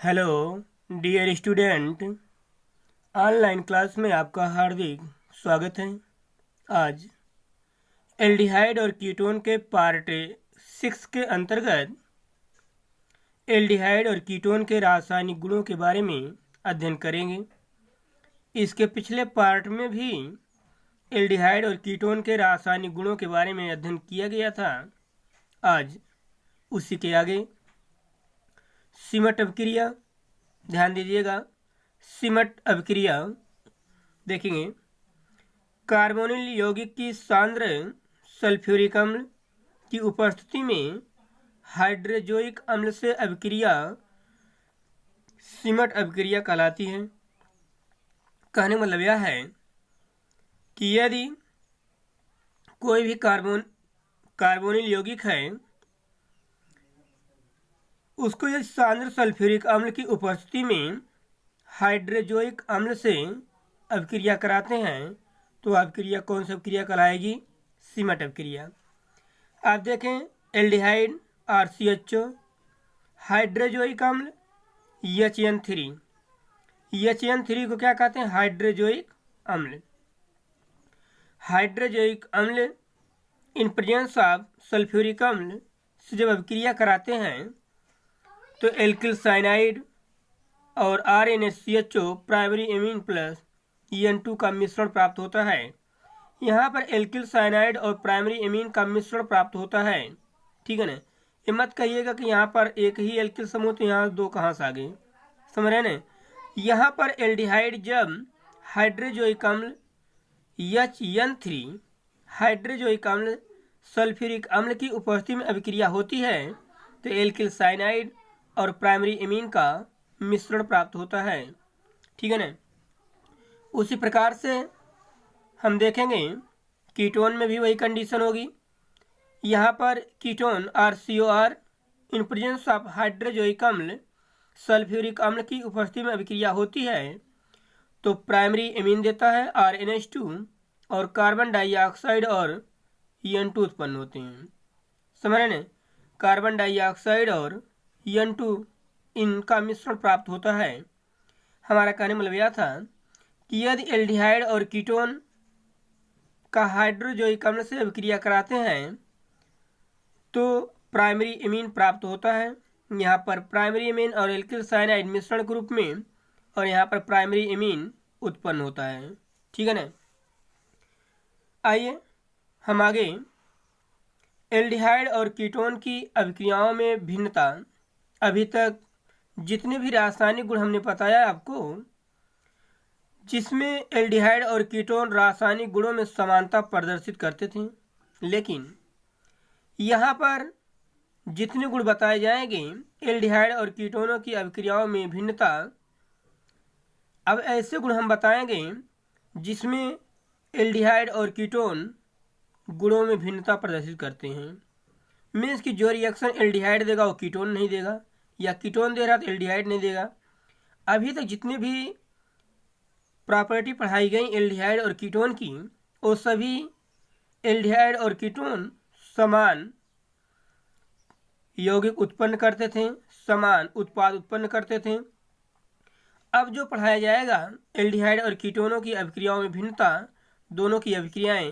Hello dear student, online class में आपका हार्दिक स्वागत है। आज एल्डिहाइड और कीटोन के पार्ट 6 के अंतर्गत एल्डिहाइड और कीटोन के रासायनिक गुणों के बारे में अध्ययन करेंगे। इसके पिछले पार्ट में भी एल्डिहाइड और कीटोन के रासायनिक गुणों के बारे में अध्ययन किया गया था। आज उसी के आगे सिमट अभिक्रिया, ध्यान दीजिएगा। सिमट अभिक्रिया देखेंगे। कार्बोनिल यौगिक की सांद्र सल्फ्यूरिक अम्ल की उपस्थिति में हाइड्रोजोइक अम्ल से अभिक्रिया सिमट अभिक्रिया कहलाती है। कहने का मतलब यह है कि यदि कोई भी कार्बोनिल यौगिक है, उसको यदि सांद्र सल्फ्यूरिक अम्ल की उपस्थिति में हाइड्रोजोइक अम्ल से अभिक्रिया कराते हैं तो अभिक्रिया कौन सी अभिक्रिया कहलाएगी? सिमट अभिक्रिया। आप देखें, एल्डिहाइड RCHO, हाइड्रोजोइक अम्ल HN3। HN3 को क्या कहते हैं? हाइड्रोजोइक अम्ल। हाइड्रोजोइक अम्ल इन प्रेजेंस ऑफ सल्फ्यूरिक अम्ल से जब अभिक्रिया कराते हैं तो एल्किल साइनाइड और RnHCHO primary amine plus EN2 का मिश्रण प्राप्त होता है। यहाँ पर एल्किल साइनाइड और प्राइमरी एमीन का मिश्रण प्राप्त होता है, ठीक है ना। ये मत कहिएगा कि यहाँ पर एक ही एल्किल समूह तो यहाँ दो कहाँ से आ गए, समझ रहे ना। यहाँ पर एल्डिहाइड जब हाइड्रोजोइक अम्ल HN3 हाइड्रोजोइक अम्ल सल्फ्यूरिक अम्ल की उपस्थिति में अभिक्रिया होती है तो एल्किल साइनाइड और प्राइमरी एमीन का मिश्रण प्राप्त होता है, ठीक है ना। उसी प्रकार से हम देखेंगे कीटोन में भी वही कंडीशन होगी। यहाँ पर ketone RCOR in presence of hydrazoic अम्ल सल्फ्यूरिक अम्ल की उपस्थिति में अभिक्रिया होती है तो प्राइमरी एमीन देता है RnH2 और कार्बन डाइऑक्साइड और EN2 उत्पन्न होते हैं, समझ रहे ना। कार्बन डाइऑक्साइड और EN2 इनका मिश्रण प्राप्त होता है। हमारा कहने मतलब यह था कि यदि एल्डिहाइड और कीटोन का हाइड्रोजोइक अम्ल से अभिक्रिया कराते हैं तो प्राइमरी एमीन प्राप्त होता है। यहाँ पर प्राइमरी एमीन और एल्किल साइनाइड मिश्रण के रूप में और यहाँ पर प्राइमरी एमीन उत्पन्न होता है, ठीक है ना। आइए हम आगे एल्डिहाइड और कीटोन की अभिक्रियाओं में भिन्नता। अभी तक जितने भी रासायनिक गुण हमने बताया आपको, जिसमें एल्डिहाइड और कीटोन रासायनिक गुणों में समानता प्रदर्शित करते थे, लेकिन यहाँ पर जितने गुण बताए जाएंगे एल्डिहाइड और कीटोनों की अभिक्रियाओं में भिन्नता, अब ऐसे गुण हम बताएंगे जिसमें एल्डिहाइड और कीटोन गुणों में भिन्नता प्रदर्शित करते हैं। मीन्स कि जो रिएक्शन एल्डिहाइड देगा वो कीटोन नहीं देगा, या कीटोन दे रहा तो एल्डिहाइड नहीं देगा। अभी तक जितने भी प्रॉपर्टी पढ़ाई गई एल्डिहाइड और कीटोन की, वो सभी एल्डिहाइड और कीटोन समान यौगिक उत्पन्न करते थे, समान उत्पाद उत्पन्न करते थे। अब जो पढ़ाया जाएगा एल्डिहाइड और कीटोनों की अभिक्रियाओं में भिन्नता, दोनों की अभिक्रियाएं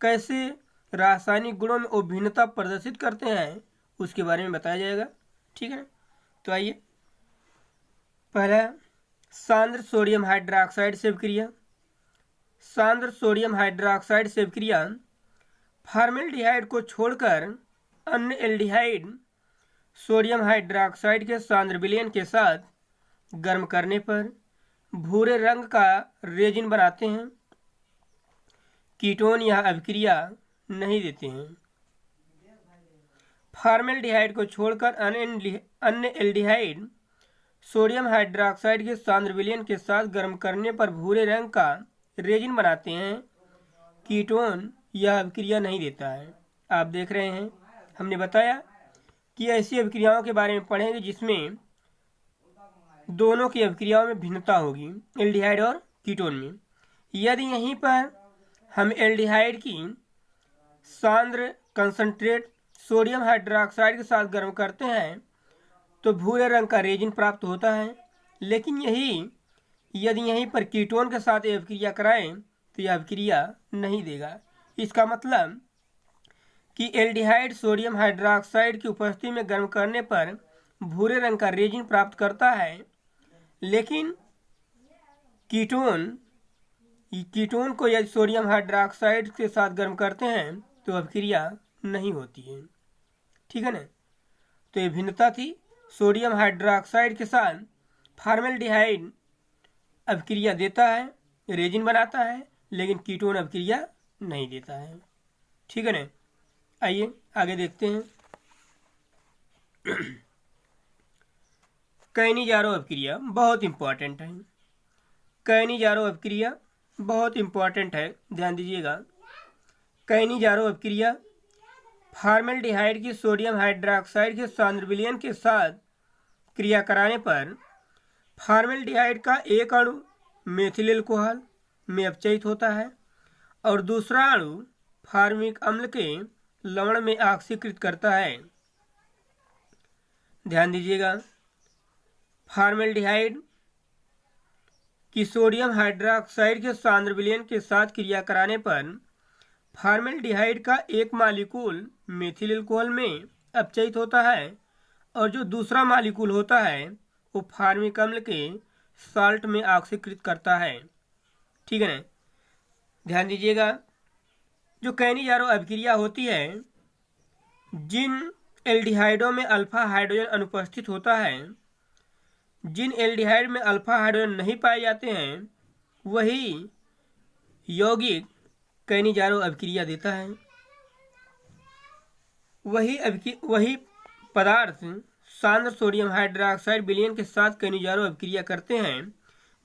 कैसे रासायनिक गुणों में वो भिन्नता प्रदर्शित करते हैं उसके बारे में बताया जाएगा, ठीक है ना। तो आइए, पहला सांद्र सोडियम हाइड्रोक्साइड से अभिक्रिया। सांद्र सोडियम हाइड्रोक्साइड से अभिक्रिया फॉर्मेल्डिहाइड को छोड़कर अन्य एल्डिहाइड सोडियम हाइड्रोक्साइड के सांद्र विलयन के साथ गर्म करने पर भूरे रंग का रेजिन बनाते हैं। कीटोन यह अभिक्रिया नहीं देते हैं। फॉर्मेल्डिहाइड को छोड़कर अन्य एल्डिहाइड सोडियम हाइड्रोक्साइड के सांद्र विलयन के साथ गर्म करने पर भूरे रंग का रेजिन बनाते हैं। कीटोन यह अभिक्रिया नहीं देता है। आप देख रहे हैं, हमने बताया कि ऐसी अभिक्रियाओं के बारे में पढ़ेंगे जिसमें दोनों की अभिक्रियाओं में भिन्नता होगी एल्डिहाइड और कीटोन में। यदि यहीं पर हम एल्डिहाइड की सांद्र कंसंट्रेट सोडियम हाइड्रोक्साइड के साथ गर्म करते हैं तो भूरे रंग का रेजिन प्राप्त होता है। लेकिन यदि यहीं पर कीटोन के साथ यह अभिक्रिया कराएं तो यह अभिक्रिया नहीं देगा। इसका मतलब कि एल्डिहाइड सोडियम हाइड्रोक्साइड की उपस्थिति में गर्म करने पर भूरे रंग का रेजिन प्राप्त करता है, लेकिन कीटोन को यदि सोडियम हाइड्रोक्साइड के साथ गर्म करते हैं तो अभिक्रिया नहीं होती है। ठीक है ना। तो ये भिन्नता थी। सोडियम हाइड्रोक्साइड के साथ फॉर्मेल्डिहाइड अभिक्रिया देता है, रेजिन बनाता है, लेकिन कीटोन अभिक्रिया नहीं देता है। ठीक है ना। आइए आगे देखते हैं। कैनिजारो अभिक्रिया बहुत इंपॉर्टेंट है। कैनिजारो अभिक्रिया बहुत इंपॉर्टेंट है, ध्यान दीजिएगा। कैनिजारो अभिक्रिया फॉर्मेल्डिहाइड की सोडियम हाइड्रोक्साइड के सांद्र विलयन के साथ क्रिया कराने पर फॉर्मेल्डिहाइड का एक अणु मेथिल अल्कोहल में अपचयित होता है और दूसरा अणु फॉर्मिक अम्ल के लवण में ऑक्सीकृत करता है। ध्यान दीजिएगा, फॉर्मेल्डिहाइड की सोडियम हाइड्रोक्साइड के सांद्र विलयन के साथ क्रिया कराने पर फॉर्मेल्डिहाइड का एक मालिक्यूल मेथिल अल्कोहल में अपचयित होता है और जो दूसरा मालिक्यूल होता है वो फॉर्मिक अम्ल के साल्ट में ऑक्सीकृत करता है। ठीक है ना। ध्यान दीजिएगा, जो कैनिजारो अभिक्रिया होती है, जिन एल्डिहाइडों में अल्फा हाइड्रोजन अनुपस्थित होता है, जिन एल्डिहाइड में अल्फा हाइड्रोजन नहीं पाए जाते हैं, वही यौगिक कैनिजारो अभिक्रिया देता है। वही पदार्थ सांद्र सोडियम हाइड्रोक्साइड विलयन के साथ कैनिजारो अभिक्रिया करते हैं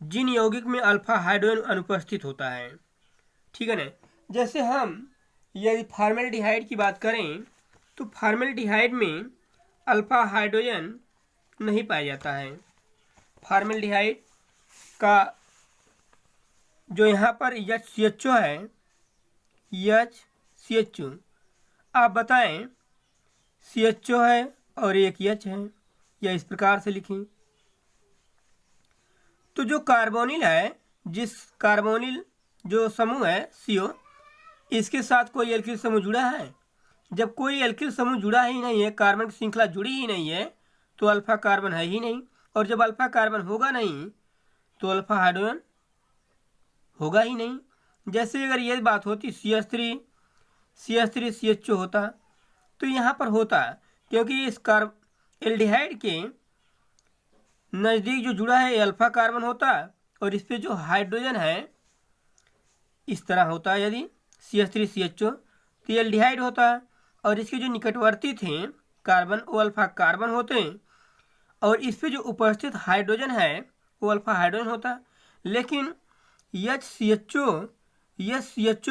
जिन यौगिक में अल्फा हाइड्रोजन अनुपस्थित होता है। ठीक है ना। जैसे हम यदि फॉर्मेल्डिहाइड की बात करें तो फॉर्मेल्डिहाइड में अल्फा हाइड्रोजन नहीं पाया जाता है। फॉर्मेल्डिहाइड का जो यहाँ पर HCHO है, HCHO, आप बताएं CHO है और एक H है, या इस प्रकार से लिखें। तो जो कार्बोनिल है, जिस कार्बोनिल जो समूह है CO, इसके साथ कोई एल्किल समूह जुड़ा है। जब कोई एल्किल समूह जुड़ा ही नहीं है, कार्बन की श्रृंखला जुड़ी ही नहीं है, तो अल्फा कार्बन है ही नहीं, और जब अल्फा कार्बन होगा नहीं तो अल्फा हाइड्रोजन होगा ही नहीं। जैसे अगर ये बात होती CH3 CHO होता तो यहाँ पर होता, क्योंकि इस एल्डिहाइड के नज़दीक जो जुड़ा है अल्फा कार्बन होता और इस पे जो हाइड्रोजन है इस तरह होता है। यदि CH3 CHO तो एल्डिहाइड होता है, और इसके जो निकटवर्ती थे कार्बन वो अल्फा कार्बन होते हैं, और इस पे जो उपस्थित हाइड्रोजन है वो अल्फा हाइड्रोजन होता। लेकिन HCHO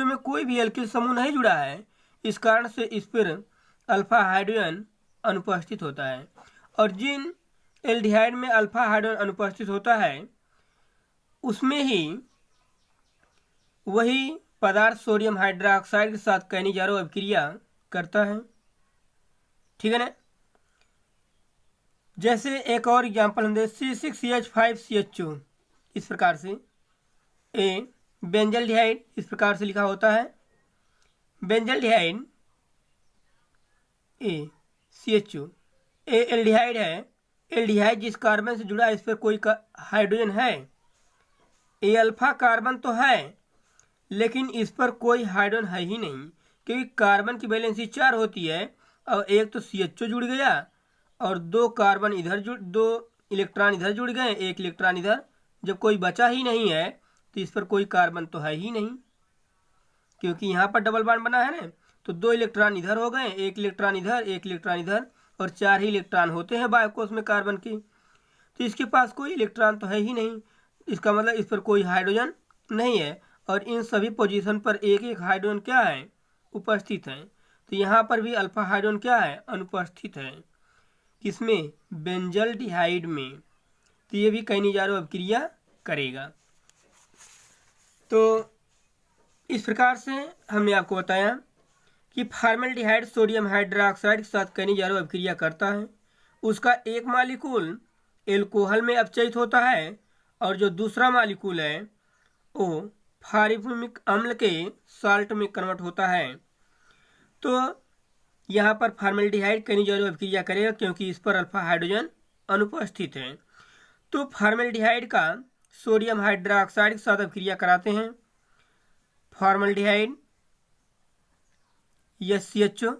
में कोई भी एल्किल समूह नहीं जुड़ा है, इस कारण से इस पर अल्फा हाइड्रोजन अनुपस्थित होता है। और जिन एल्डिहाइड में अल्फा हाइड्रोजन अनुपस्थित होता है उसमें ही वही पदार्थ सोडियम हाइड्रोक्साइड के साथ कैनिजारो अभिक्रिया करता है। ठीक है ना। जैसे एक और एग्जाम्पल हम दे C6CH5CHO, इस प्रकार से बेंजल्डिहाइड इस प्रकार से लिखा होता है। बेंजल्डिहाइड CHO एल्डिहाइड है। एल्डिहाइड जिस कार्बन से जुड़ा है इस पर कोई हाइड्रोजन है। ए अल्फा कार्बन तो है लेकिन इस पर कोई हाइड्रोजन है ही नहीं, क्योंकि कार्बन की वैलेंसी 4 होती है और एक तो CHO जुड़ गया और 2 कार्बन इधर 2 इलेक्ट्रॉन इधर जुड़ गए, 1 इलेक्ट्रॉन इधर। जब कोई बचा ही नहीं है तो इस पर कोई कार्बन तो है ही नहीं, क्योंकि यहाँ पर डबल बॉन्ड बना है ना, तो 2 इलेक्ट्रॉन इधर हो गए, 1 इलेक्ट्रॉन इधर 1 इलेक्ट्रॉन इधर, और 4 ही इलेक्ट्रॉन होते हैं बायोकोष में कार्बन के। तो इसके पास कोई इलेक्ट्रॉन तो है ही नहीं, इसका मतलब इस पर कोई हाइड्रोजन नहीं है, और इन सभी पोजीशन पर एक एक हाइड्रोजन क्या है, उपस्थित है। तो यहाँ पर भी अल्फा हाइड्रोजन क्या है, अनुपस्थित है। किसमें, बेंजल्डिहाइड में। तो ये भी कैनिजारो अभिक्रिया करेगा। तो इस प्रकार से हमने आपको बताया कि फॉर्मेल्डिहाइड सोडियम हाइड्रोक्साइड के साथ कैनिजारो अभिक्रिया करता है, उसका एक मालिकूल एल्कोहल में अपचयित होता है और जो दूसरा मालिकूल है वो फॉर्मिक अम्ल के साल्ट में कन्वर्ट होता है। तो यहाँ पर फॉर्मेल्डिहाइड कई ज़रूर अभिक्रिया करेगा क्योंकि इस पर अल्फा हाइड्रोजन अनुपस्थित है। तो फॉर्मेल्डिहाइड का सोडियम हाइड्रोक्साइड के साथ अभिक्रिया कराते हैं। फॉर्मेल्डिहाइड CHO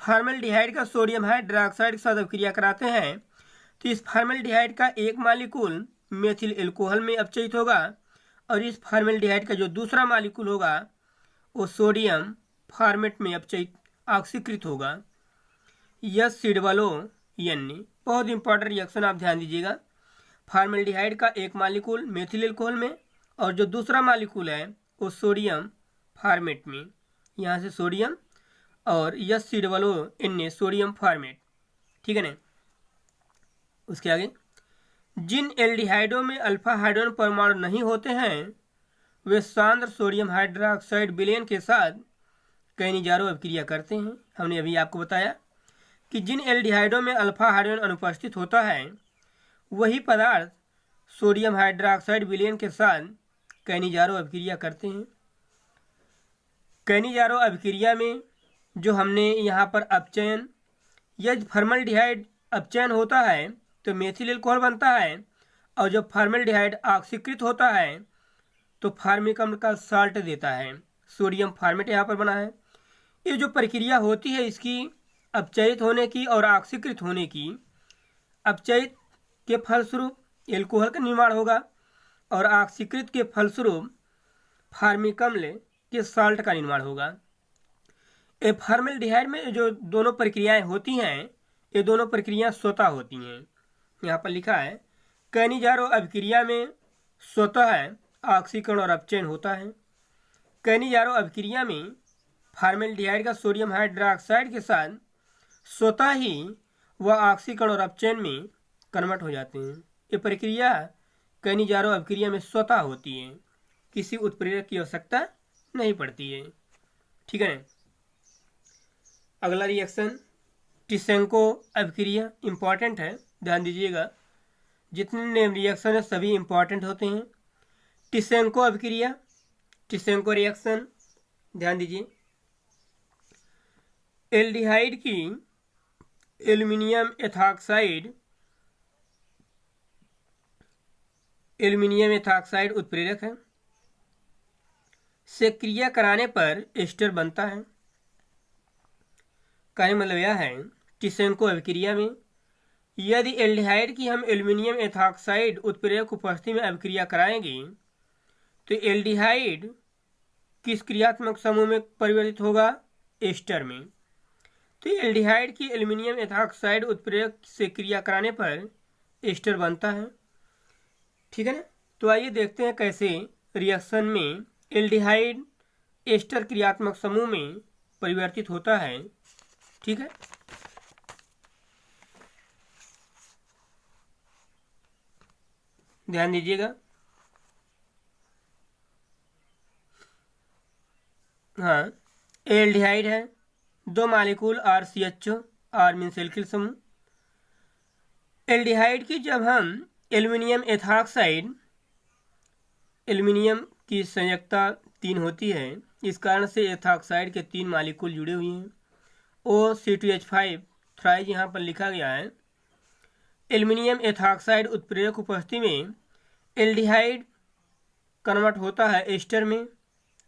फॉर्मेल्डिहाइड का सोडियम हाइड्रोक्साइड के साथ अभिक्रिया कराते हैं तो इस फॉर्मेल्डिहाइड का एक मालिकूल मेथिल एल्कोहल में अपचयित होगा और इस फॉर्मेल्डिहाइड का जो दूसरा मालिकूल होगा वो सोडियम फॉर्मेट में अपचयित ऑक्सीकृत होगा। SCON बहुत इंपॉर्टेंट रिएक्शन, आप ध्यान दीजिएगा। फॉर्मेल्डिहाइड का एक मालिकूल मेथिल एल्कोहल में और जो दूसरा मालिकूल है वो सोडियम फॉर्मेट में, यहाँ से सोडियम और SCON सोडियम फॉर्मेट, ठीक है ना। उसके आगे जिन एल्डिहाइडों में अल्फा हाइड्रोजन परमाणु नहीं होते हैं वे सांद्र सोडियम हाइड्रोक्साइड विलयन के साथ कैनिजारो अभिक्रिया करते हैं। हमने अभी आपको बताया कि जिन एल्डिहाइडों में अल्फा हाइड्रोजन अनुपस्थित होता है वही पदार्थ सोडियम हाइड्रोक्साइड विलयन के साथ कैनिजारो अभिक्रिया करते हैं। कैनिजारो अभिक्रिया में जो हमने यहाँ पर अपचयन, यदि फॉर्मेल्डिहाइड अपचयन होता है तो मेथिल एल्कोहल बनता है और जब फॉर्मेल्डिहाइड ऑक्सीकृत होता है तो फॉर्मिक अम्ल का साल्ट देता है, सोडियम फॉर्मेट यहाँ पर बना है। ये जो प्रक्रिया होती है इसकी अपचयित होने की और ऑक्सीकृत होने की, अपचयित के फलस्वरूप एल्कोहल का निर्माण होगा और ऑक्सीकृत के फलस्वरूप फॉर्मिक अम्ल के साल्ट का निर्माण होगा। ये फॉर्मेल्डिहाइड में जो दोनों प्रक्रियाएं होती हैं ये दोनों प्रक्रियाएं स्वतः होती हैं। यहाँ पर लिखा है कैनिजारो अभिक्रिया में स्वतः ऑक्सीकरण और अपचयन होता है। कैनिजारो अभिक्रिया में फॉर्मेल्डिहाइड का सोडियम हाइड्रोक्साइड के साथ स्वतः ही वह ऑक्सीकरण और अपचयन में कन्वर्ट हो जाते हैं। ये प्रक्रिया कैनिजारो अभिक्रिया में स्वतः होती है, किसी उत्प्रेरक की आवश्यकता नहीं पड़ती है, ठीक है ना। अगला रिएक्शन टिसेंको अभिक्रिया, इंपॉर्टेंट है, ध्यान दीजिएगा। जितने नेम रिएक्शन है सभी इंपॉर्टेंट होते हैं। टिसेंको अभिक्रिया, टिसेंको रिएक्शन, ध्यान दीजिए। एल्डिहाइड की एल्युमिनियम एथॉक्साइड उत्प्रेरक है, से क्रिया कराने पर एस्टर बनता है। कहने मतलब यह है टिसेंको अभिक्रिया में यदि एल्डिहाइड की हम एल्युमिनियम एथॉक्साइड उत्प्रेरक उपस्थिति में अभिक्रिया कराएंगे तो एल्डिहाइड किस क्रियात्मक समूह में परिवर्तित होगा? एस्टर में। तो एल्डिहाइड की एल्युमिनियम एथॉक्साइड उत्प्रेरक से क्रिया कराने पर एस्टर बनता है, ठीक है ना। तो आइए देखते हैं कैसे रिएक्शन में एल्डिहाइड एस्टर क्रियात्मक समूह में परिवर्तित होता है, ठीक है। ध्यान दीजिएगा। हाँ, एल्डिहाइड है, दो molecule RCHO, R means alkyl समूह। एल्डिहाइड की जब हम एल्युमिनियम एथॉक्साइड, एल्युमिनियम की संयोजकता 3 होती है, इस कारण से एथॉक्साइड के 3 मालिकूल जुड़े हुए हैं। OC2H5 थ्राइज यहाँ पर लिखा गया है। एल्युमिनियम एथॉक्साइड उत्प्रेरक उपस्थिति में एल्डिहाइड कन्वर्ट होता है एस्टर में,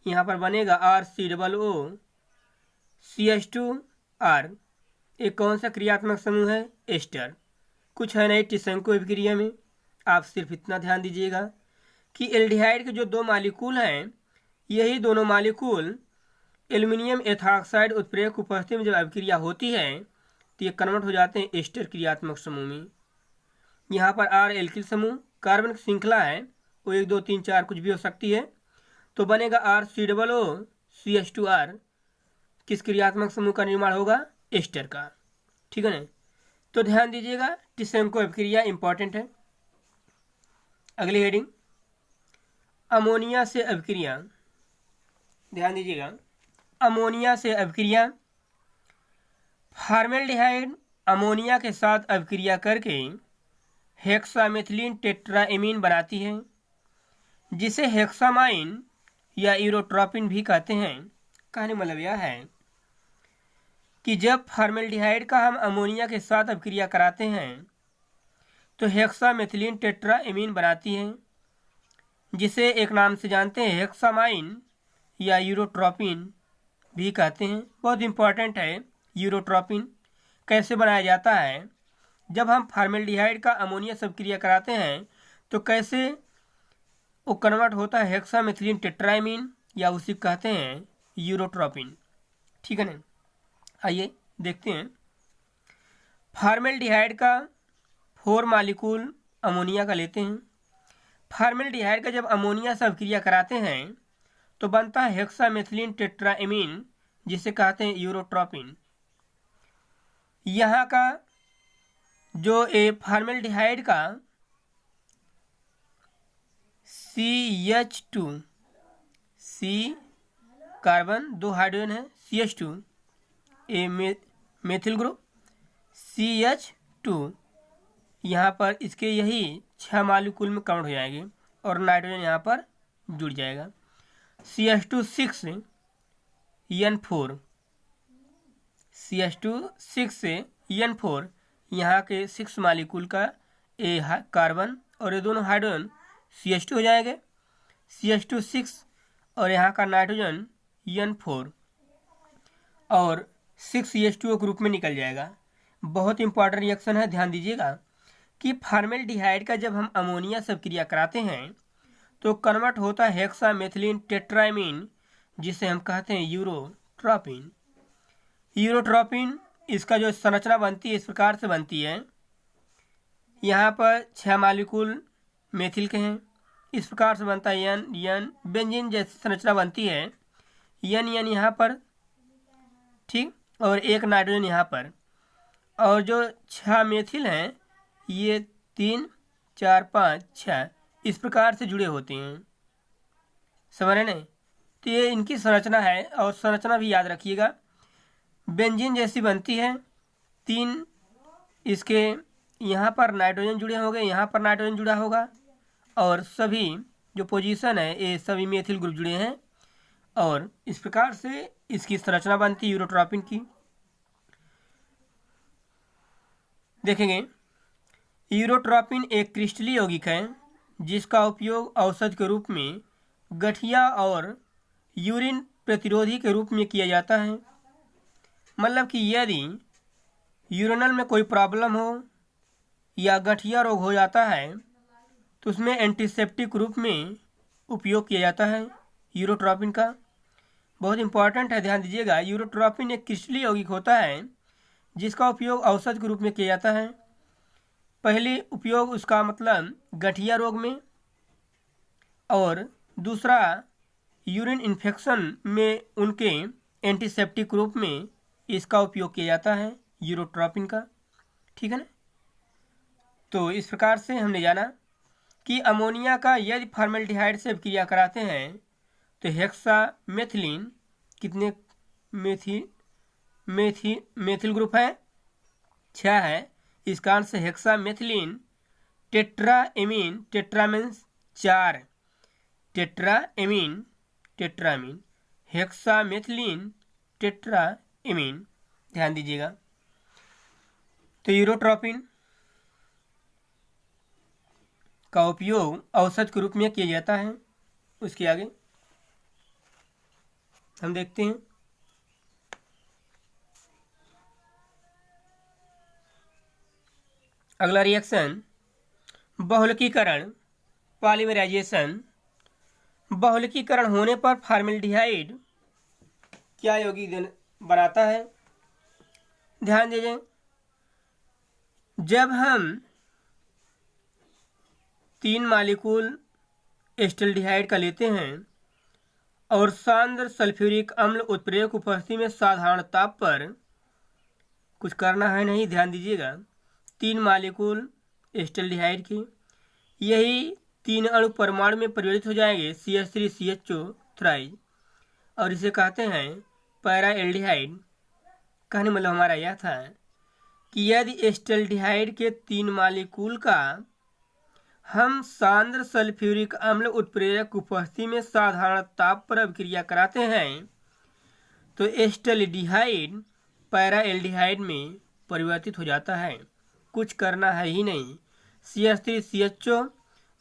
यहाँ पर बनेगा RCOOCH2R। एक कौन सा क्रियात्मक समूह है? एस्टर। कुछ है नहीं टिसेंको अभिक्रिया में, आप सिर्फ इतना ध्यान दीजिएगा कि एल्डिहाइड के जो 2 मालिकूल हैं यही दोनों मालिकूल एल्युमिनियम एथॉक्साइड उत्प्रेरक उपस्थिति में जब अभिक्रिया होती है तो ये कन्वर्ट हो जाते हैं एस्टर क्रियात्मक समूह में। यहाँ पर R एल्किल समूह, कार्बन की श्रृंखला है वो 1 2 3 4 कुछ भी हो सकती है, तो बनेगा RCOOCH2R। किस क्रियात्मक समूह का निर्माण होगा? एस्टर का, ठीक है ना। तो ध्यान दीजिएगा टिसेंको अभिक्रिया इंपॉर्टेंट है। अगली हेडिंग अमोनिया से अभिक्रिया, ध्यान दीजिएगा। अमोनिया से अभिक्रिया, फॉर्मेल्डिहाइड अमोनिया के साथ अभिक्रिया करके हेक्सामेथिलीन टेट्राएमीन बनाती है, जिसे हेक्सामाइन या यूरोट्रोपिन भी कहते हैं। कहने मतलब यह है कि जब फॉर्मेल्डिहाइड का हम अमोनिया के साथ अभिक्रिया कराते हैं तो हेक्सामेथिलीन टेट्राएमीन बनाती है, जिसे एक नाम से जानते हैं हेक्सामाइन या यूरोट्रोपिन भी कहते हैं। बहुत इंपॉर्टेंट है यूरोट्रोपिन कैसे बनाया जाता है। जब हम फॉर्मेल्डिहाइड का अमोनिया से अभिक्रिया कराते हैं तो कैसे वो कन्वर्ट होता है हेक्सामेथिलीन टेट्राएमीन या उसी कहते हैं यूरोट्रोपिन। ठीक है ना, आइए देखते हैं। फॉर्मेल्डिहाइड का 4 मॉलिक्यूल अमोनिया का लेते हैं। फॉर्मेल्डिहाइड का जब अमोनिया से अभिक्रिया कराते हैं तो बनता है हेक्सामेथिलीन टेट्राएमीन, जिसे कहते हैं यूरोट्रोपिन। यहाँ का जो फॉर्मेल्डिहाइड का CH2 C कार्बन 2 हाइड्रोजन है, CH2 मेथिल ग्रुप CH2 यहाँ पर इसके यही 6 मॉलिक्यूल में कन्वर्ट हो जाएंगे और नाइट्रोजन यहाँ पर जुड़ जाएगा। CH2 6 N4 CH2 6 से N4 यहाँ के 6 मॉलिक्यूल का कार्बन और ये दोनों हाइड्रोजन CH2 हो जाएंगे। CH2 6 और यहाँ का नाइट्रोजन N4 और 6 CH2 ग्रुप में निकल जाएगा। बहुत इंपॉर्टेंट रिएक्शन है, ध्यान दीजिएगा कि फॉर्मेल्डिहाइड का जब हम अमोनिया से अभिक्रिया कराते हैं तो कन्वर्ट होता है हेक्सामेथिलीन टेट्राएमीन, जिसे हम कहते हैं यूरोट्रोपिन। यूरोट्रोपिन इसका जो संरचना बनती है इस प्रकार से बनती है। यहाँ पर 6 मॉलिक्यूल मेथिल के हैं, इस प्रकार से बनता है एन बेंजीन जैसी संरचना बनती है। एन यहाँ पर, ठीक, और एक नाइट्रोजन यहाँ पर, और जो 6 मेथिल हैं ये 3 4 5 6 इस प्रकार से जुड़े होते हैं। समझ रहे नहीं? तो ये इनकी संरचना है और संरचना भी याद रखिएगा, बेंजीन जैसी बनती है। 3 इसके यहाँ पर नाइट्रोजन जुड़े होंगे, यहाँ पर नाइट्रोजन जुड़ा होगा और सभी जो पोजीशन है ये सभी मेथिल ग्रुप जुड़े हैं और इस प्रकार से इसकी संरचना बनती है यूरोट्रोपिन की। देखेंगे यूरोट्रोपिन एक क्रिस्टलीय यौगिक है जिसका उपयोग औषध के रूप में गठिया और यूरिन प्रतिरोधी के रूप में किया जाता है। मतलब कि यदि यूरिनल में कोई प्रॉब्लम हो या गठिया रोग हो जाता है तो उसमें एंटीसेप्टिक रूप में उपयोग किया जाता है यूरोट्रोपिन का। बहुत इंपॉर्टेंट है, ध्यान दीजिएगा। यूरोट्रोपिन एक क्रिस्टलीय यौगिक होता है जिसका उपयोग औषध के रूप में किया जाता है। पहले उपयोग उसका मतलब गठिया रोग में और दूसरा यूरिन इन्फेक्शन में उनके एंटीसेप्टिक रूप में इसका उपयोग किया जाता है यूरोट्रोपिन का। ठीक है ना? तो इस प्रकार से हमने जाना कि अमोनिया का यदि फॉर्मेल्डिहाइड से अभिक्रिया कराते हैं तो हेक्सामेथिलीन कितने मेथिल ग्रुप है? 6 है। इसका answer hexamethylene tetraammine, tetra means 4, tetraammine hexamethylene tetraammine, ध्यान दीजिएगा। तो यूरोट्रोपिन का उपयोग औषध के रूप में किया जाता है। उसके आगे हम देखते हैं अगला रिएक्शन बहुलकीकरण, पॉलीमराइजेशन। बहुलकीकरण होने पर फॉर्मेल्डिहाइड क्या यौगिक बनाता है? ध्यान दीजिए, जब हम 3 मॉलिक्यूल एस्टल्डिहाइड का लेते हैं और सांद्र सल्फ्यूरिक अम्ल उत्प्रेरक उपस्थिति में साधारण ताप पर, कुछ करना है नहीं, ध्यान दीजिएगा, 3 मॉलिक्यूल एस्टल्डिहाइड की यही 3 अणु परमाणु में परिवर्तित हो जाएंगे CH3CHO थ्राइज और इसे कहते हैं पैरा एल्डिहाइड। कहने मतलब हमारा यह था कि यदि एस्टल्डिहाइड के 3 मालिक्यूल का हम सांद्र सल्फ्यूरिक अम्ल उत्प्रेरक उपस्थिति में साधारण ताप पर अभिक्रिया कराते हैं तो एस्टल्डिहाइड पैरा एल्डिहाइड में परिवर्तित हो जाता है। कुछ करना है ही नहीं, CH3CHO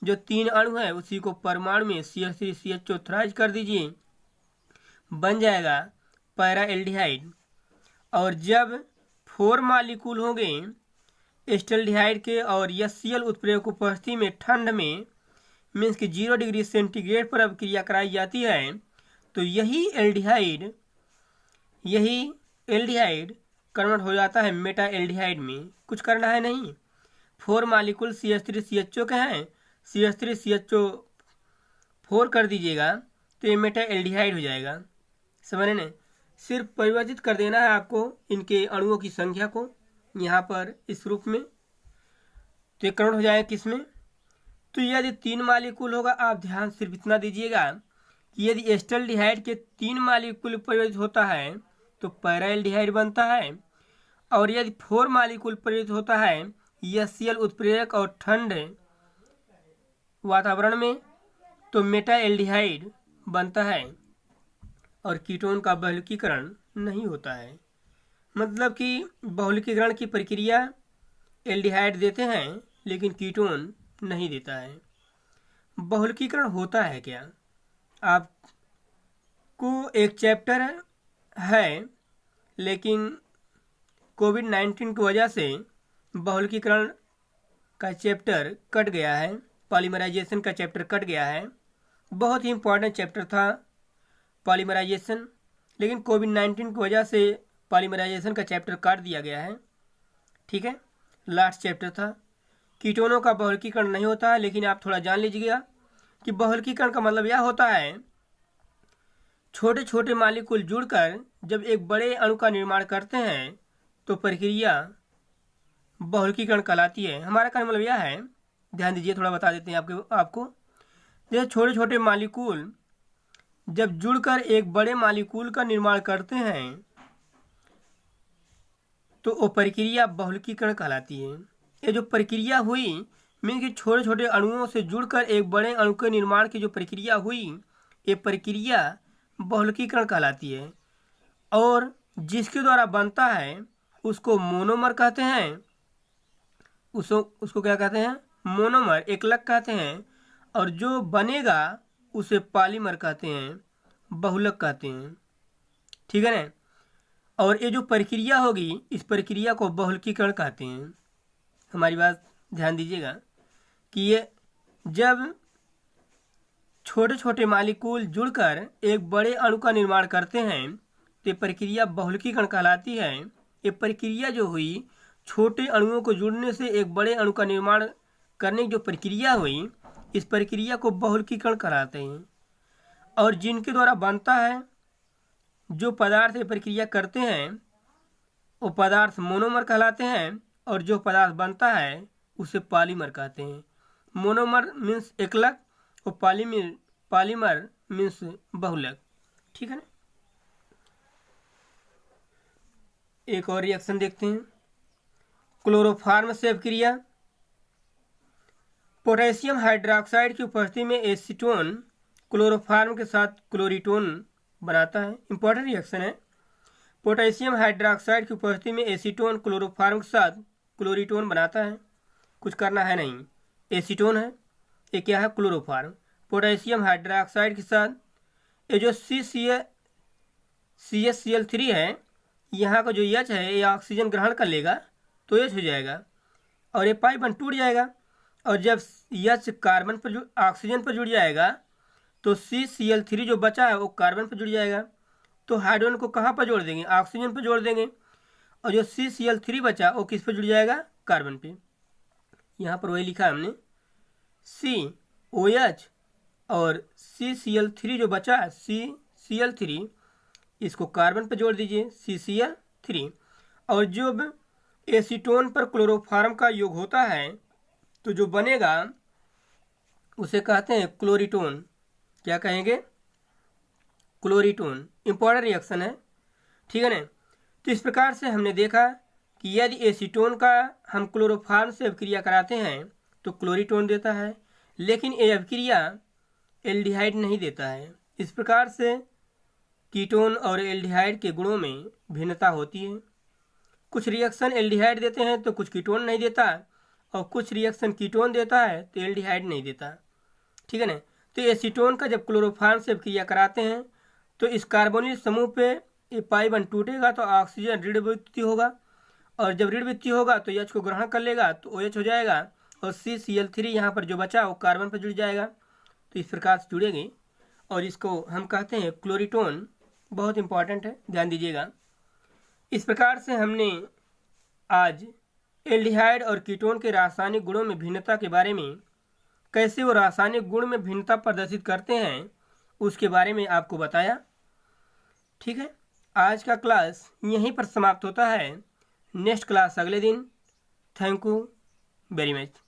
जो 3 अणु है उसी को परमाणु में CH3CHO थ्राइज कर दीजिए, बन जाएगा पैरा एल्डिहाइड। और जब 4 मालिक्यूल होंगे एस्टल्डिहाइड के और HCl उत्प्रेरक उपस्थिति में ठंड में मीन्स कि 0 डिग्री सेंटीग्रेड पर अभिक्रिया कराई जाती है तो यही एल्डिहाइड कन्वर्ट हो जाता है मेटा एल्डिहाइड में। कुछ करना है नहीं, 4 मालिक्यूल CH3CHO के हैं, CH3CHO 4 कर दीजिएगा तो ये मेटा एल्डिहाइड हो जाएगा। समझ रहे? सिर्फ परिवर्तित कर देना है आपको इनके अणुओं की संख्या को यहाँ पर इस रूप में, तो ये कन्वर्ट हो जाएगा किस में। तो यदि 3 मालिक्यूल होगा, आप ध्यान सिर्फ इतना दीजिएगा कि यदि एस्टल्डिहाइड के 3 मालिक्यूल परिवर्तित होता है तो पैरा एल्डिहाइड बनता है, और यदि 4 मालिक्यूल परिवर्तित होता है HCl उत्प्रेरक और ठंड वातावरण में तो मेटा एल्डिहाइड बनता है और कीटोन का बहुलकीकरण नहीं होता है। मतलब कि बहुलकीकरण की प्रक्रिया एल्डिहाइड देते हैं लेकिन कीटोन नहीं देता है। बहुलकीकरण होता है क्या? आपको एक चैप्टर है लेकिन कोविड-19 की वजह से बहुलकीकरण का चैप्टर कट गया है, पॉलीमराइजेशन का चैप्टर कट गया है। बहुत ही इम्पोर्टेंट चैप्टर था पॉलीमराइजेशन, लेकिन कोविड-19 की वजह से पॉलीमराइजेशन का चैप्टर काट दिया गया है। ठीक है, लास्ट चैप्टर था। कीटोनों का बहुलकीकरण नहीं होता है, लेकिन आप थोड़ा जान लीजिएगा कि बहुलकीकरण का मतलब यह होता है छोटे छोटे मालिक्यूल जुड़कर जब एक बड़े अणु का निर्माण करते हैं तो प्रक्रिया बहुलकीकरण कहलाती है। हमारा कहने मतलब यह है, ध्यान दीजिए, थोड़ा बता देते हैं आपको। जैसे छोटे छोटे मालिक्यूल जब जुड़कर एक बड़े मालिक्यूल का निर्माण करते हैं तो वो प्रक्रिया बहुलकीकरण कहलाती है। ये जो प्रक्रिया हुई मीन कि छोटे छोटे अणुओं से जुड़कर एक बड़े अणु के निर्माण की जो प्रक्रिया हुई, ये प्रक्रिया बहुलकीकरण कहलाती है। और जिसके द्वारा बनता है उसको मोनोमर कहते हैं। उसको क्या कहते हैं? मोनोमर, एकलक कहते हैं। और जो बनेगा उसे पॉलीमर कहते हैं, बहुलक कहते हैं। ठीक है ना? और ये जो प्रक्रिया होगी इस प्रक्रिया को बहुलकीकरण कहते हैं। हमारी बात ध्यान दीजिएगा कि ये जब छोटे छोटे मालिक्यूल जुड़कर एक बड़े अणु का निर्माण करते हैं तो प्रक्रिया बहुलकीकरण कहलाती है। ये प्रक्रिया जो हुई छोटे अणुओं को जुड़ने से एक बड़े अणु का निर्माण करने की जो प्रक्रिया हुई, इस प्रक्रिया को बहुलकीकरण कहलाते हैं। और जिनके द्वारा बनता है, जो पदार्थ ये प्रक्रिया करते हैं वो पदार्थ मोनोमर कहलाते हैं, और जो पदार्थ बनता है उसे पॉलीमर कहते हैं। मोनोमर मीन्स एकलक और पॉलीमर मीन्स बहुलक। ठीक है ना? एक और रिएक्शन देखते हैं, क्लोरोफॉर्म से अभिक्रिया। पोटेशियम हाइड्रोक्साइड की उपस्थिति में एसीटोन क्लोरोफॉर्म के साथ क्लोरीटोन बनाता है। इंपॉर्टेंट रिएक्शन है। पोटेशियम हाइड्रोक्साइड की उपस्थिति में एसीटोन क्लोरोफॉर्म के साथ क्लोरीटोन बनाता है। कुछ करना है नहीं, एसीटोन है, ये क्या है? क्लोरोफॉर्म। पोटेशियम हाइड्रोक्साइड के साथ ये जो CHCl3 है, यहाँ का जो H है ये ऑक्सीजन ग्रहण कर लेगा तो H हो जाएगा और ये पाई बॉन्ड टूट जाएगा। और जब H कार्बन पर ऑक्सीजन पर जुड़ जाएगा तो CCl3 जो बचा है वो कार्बन पर जुड़ जाएगा। तो हाइड्रोजन को कहाँ पर जोड़ देंगे? ऑक्सीजन पर जोड़ देंगे। और जो CCl3 बचा वो किस पर जुड़ जाएगा? कार्बन पे। यहाँ पर वही लिखा है हमने, COH और CCl3 जो बचा है CCl3, इसको कार्बन पर जोड़ दीजिए CCl3। और जब एसीटोन पर क्लोरोफॉर्म का योग होता है तो जो बनेगा उसे कहते हैं क्लोरीटोन। क्या कहेंगे? क्लोरीटोन। इंपॉर्टेंट रिएक्शन है। ठीक है ना? तो इस प्रकार से हमने देखा कि यदि एसीटोन का हम क्लोरोफॉर्म से अभिक्रिया कराते हैं तो क्लोरीटोन देता है, लेकिन ये अभिक्रिया एल्डिहाइड नहीं देता है। इस प्रकार से कीटोन और एल्डिहाइड के गुणों में भिन्नता होती है। कुछ रिएक्शन एल्डिहाइड देते हैं तो कुछ कीटोन नहीं देता, और कुछ रिएक्शन कीटोन देता है तो एल्डिहाइड नहीं देता। ठीक है ना। तो एसीटोन का जब क्लोरोफॉर्म से अभिक्रिया कराते हैं तो इस कार्बोनिल समूह पे ये पाई बॉन्ड टूटेगा तो ऑक्सीजन ऋण विद्युतीय होगा, और जब ऋण विद्युतीय होगा तो H को ग्रहण कर लेगा तो OH हो जाएगा, और CCl3 यहाँ पर जो बचा वो कार्बन पर जुड़ जाएगा। तो इस प्रकार से जुड़ेंगे और इसको हम कहते हैं क्लोरीटोन। बहुत इंपॉर्टेंट है, ध्यान दीजिएगा। इस प्रकार से हमने आज एल्डिहाइड और कीटोन के रासायनिक गुणों में भिन्नता के बारे में, कैसे वो रासायनिक गुण में भिन्नता प्रदर्शित करते हैं, उसके बारे में आपको बताया। ठीक है, आज का क्लास यहीं पर समाप्त होता है। नेक्स्ट क्लास अगले दिन। Thank you very much.